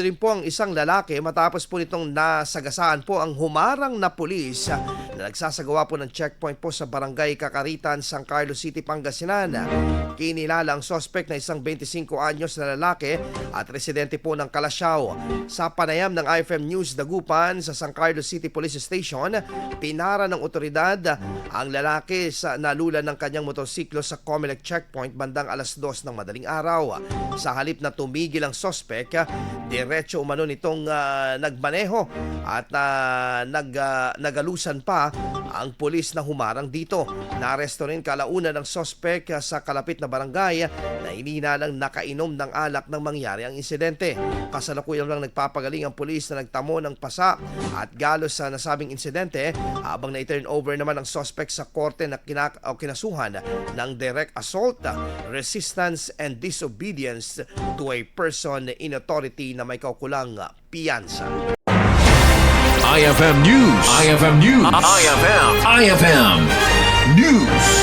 rin po ang isang lalaki matapos po nitong nasagasaan po ang humarang na pulis na nagsasagawa po ng checkpoint po sa barangay Cacaritan, San Carlos City, Pangasinan. Kinilala ang suspek na isang 25 anyos na lalaki at residente po ng Calasiao. Sa panayam ng IFM News Dagupan sa San Carlos City Police Station, pinara ng awtoridad ang lalaki sa nalulan ng kanyang motorsiklo sa COMELEC checkpoint bandang 2:00 ng madaling araw. Sa halip na tumigil ang suspek, diretso umano nitong nagmaneho at nagalusan pa ang pulis na humarang dito. Naaresto rin kalaunan ng suspek sa kalapit na barangay na hinihinalang nakainom ng alak nang mangyari ang insidente. Kasalukuyan lang nagpapagaling ang pulis na nagtamo ng pasa at galos sa nasabing insidente habang na-turn over naman ang suspek sa korte na kinasuhan ng direct assault, resistance and disobedience to a person in authority na may kaukulang piyansa. IFM News. IFM News. IFM News.